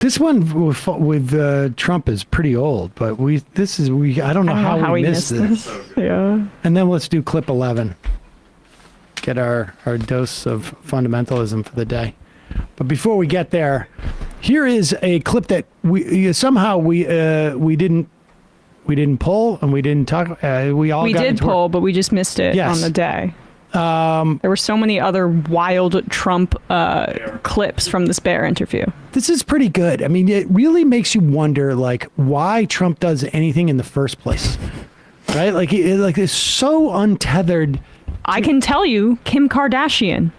This one with Trump is pretty old, but I don't know how we missed this. Yeah. And then let's do clip 11. Get our dose of fundamentalism for the day. But before we get there, here is a clip that we didn't pull and we didn't talk. We did pull, but we just missed it on the day. There were so many other wild Trump clips from this Baier interview. This is pretty good. I mean, it really makes you wonder, like, why Trump does anything in the first place, right? Like, it's so untethered. I can tell you, Kim Kardashian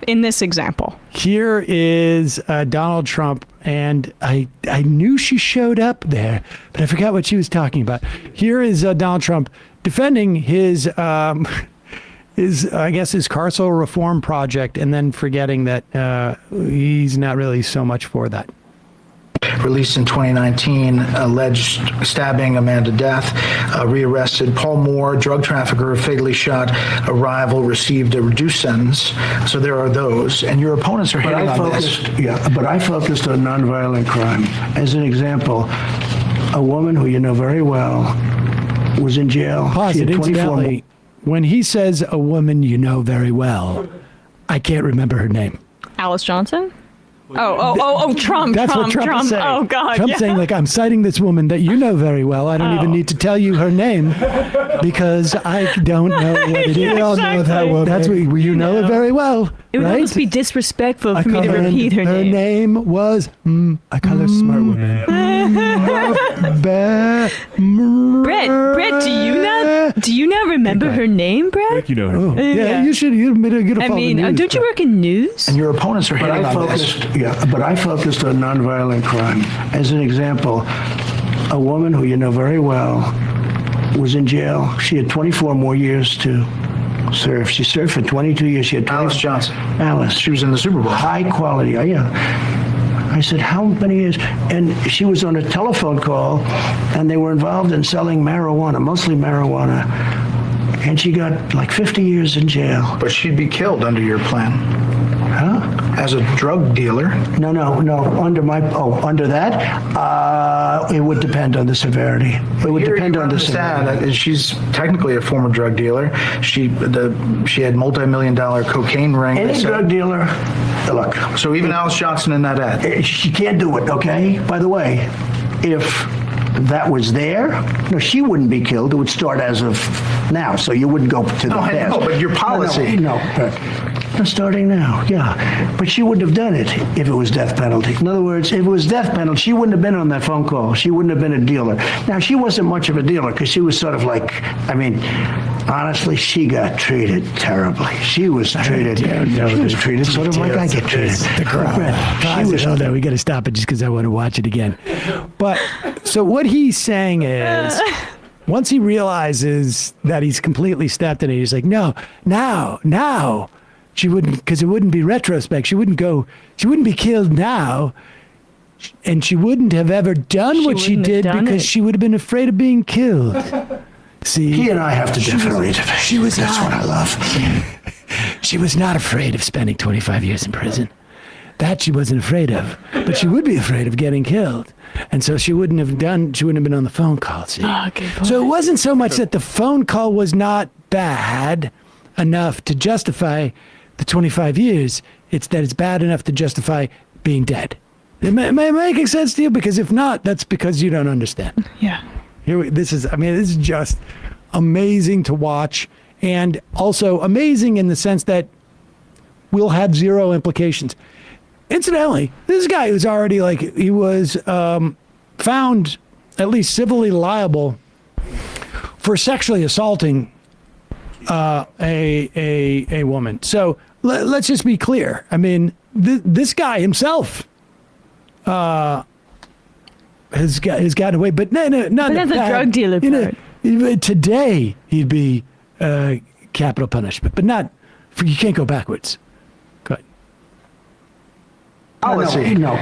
in this example. Here is Donald Trump, and I knew she showed up there, but I forgot what she was talking about. Here is Donald Trump defending his carceral reform project, and then forgetting that he's not really so much for that. Released in 2019, alleged stabbing a man to death, rearrested. Paul Moore, drug trafficker, fatally shot a rival, received a reduced sentence. So there are those, and your opponents are hitting on this. Yeah, but I focused on nonviolent crime. As an example, a woman who you know very well was in jail. Pause it, incidentally. When he says a woman you know very well, I can't remember her name. Alice Johnson? Trump. That's what Trump is saying. Oh, God. Trump's saying, like, I'm citing this woman that you know very well. I don't even need to tell you her name because I don't know what it is. We all know that woman. That's what you know her very well. It would right? almost be disrespectful for me to repeat her name. Her name was, I call her smart woman. Brett, do you not remember her name, Brett? You know her. Oh, yeah, you should. You get a news, don't you work in news? And your opponents are hitting on this. Yeah, but I focused on nonviolent crime. As an example, a woman who you know very well was in jail. She had 24 more years to serve. She served for 22 years. She had Alice Johnson. Alice. She was in the Super Bowl. High quality. Yeah. I said, how many years? And she was on a telephone call, and they were involved in selling marijuana, mostly marijuana. And she got like 50 years in jail. But she'd be killed under your plan. Huh? As a drug dealer. No. Under that, it would depend on the severity. It would depend on the severity. She's technically a former drug dealer. She had multi-million-dollar cocaine ring. Any drug dealer, look. So even Alice Johnson in that ad. She can't do it, okay? By the way, if that was there, no, she wouldn't be killed. It would start as of now, so you wouldn't go to the past. I know, but your policy. No, starting now, yeah. But she wouldn't have done it if it was death penalty. In other words, if it was death penalty, she wouldn't have been on that phone call. She wouldn't have been a dealer. Now, she wasn't much of a dealer because she was sort of like, honestly, she got treated terribly. She was treated sort of like I get treated. The crowd. We got to stop it just because I want to watch it again. But so what he's saying is, once he realizes that he's completely stepped in it, he's like, no, now. She wouldn't, because it wouldn't be retrospect. She wouldn't be killed now. And she wouldn't have ever done what she did because she would have been afraid of being killed. See, he and I have to differentiate. That's what I love. She was not afraid of spending 25 years in prison. That she wasn't afraid of. But she would be afraid of getting killed. And so she wouldn't have been on the phone call. See? So it wasn't so much that the phone call was not bad enough to justify the 25 years, it's that it's bad enough to justify being dead. Am I making sense to you? Because if not, that's because you don't understand. Yeah. This is just amazing to watch, and also amazing in the sense that will have zero implications. Incidentally, this guy was already he was found at least civilly liable for sexually assaulting a woman. So let's just be clear. I mean, this guy himself has gotten away, but no, but as a drug dealer, today he'd be capital punishment, but not. You can't go backwards. Go ahead. No,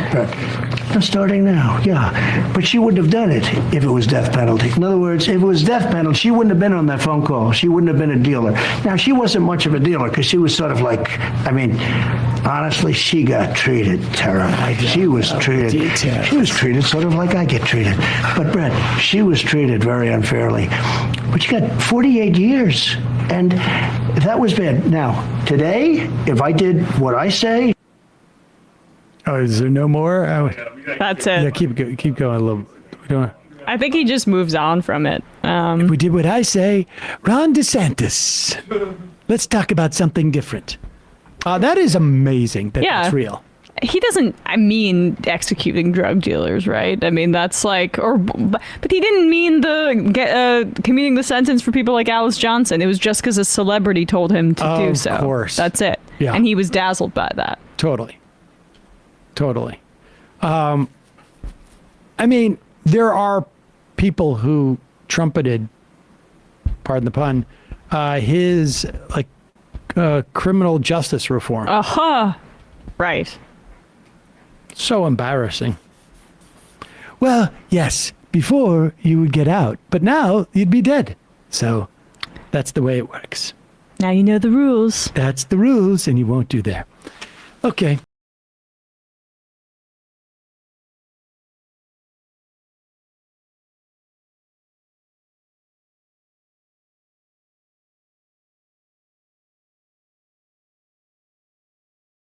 starting now, yeah. But she wouldn't have done it if it was death penalty. In other words, if it was death penalty, she wouldn't have been on that phone call. She wouldn't have been a dealer. Now, she wasn't much of a dealer because she was sort of like, honestly, she got treated terribly. She was treated sort of like I get treated. But Brett, she was treated very unfairly. But she got 48 years, and that was bad. Now, today, if I did what I say. Oh, is there no more? That's it. Yeah, keep going a little. We don't. I think he just moves on from it. If we did what I say, Ron DeSantis. Let's talk about something different. That is amazing that that's real. He doesn't, executing drug dealers, right? I mean, that's like, but he didn't mean commuting the sentence for people like Alice Johnson. It was just because a celebrity told him to do so. Of course. That's it. Yeah. And he was dazzled by that. Totally. I mean, there are people who trumpeted, pardon the pun, his criminal justice reform. Right. So embarrassing. Well, yes, before you would get out, but now you'd be dead. So that's the way it works. Now you know the rules. That's the rules, and you won't do that. Okay.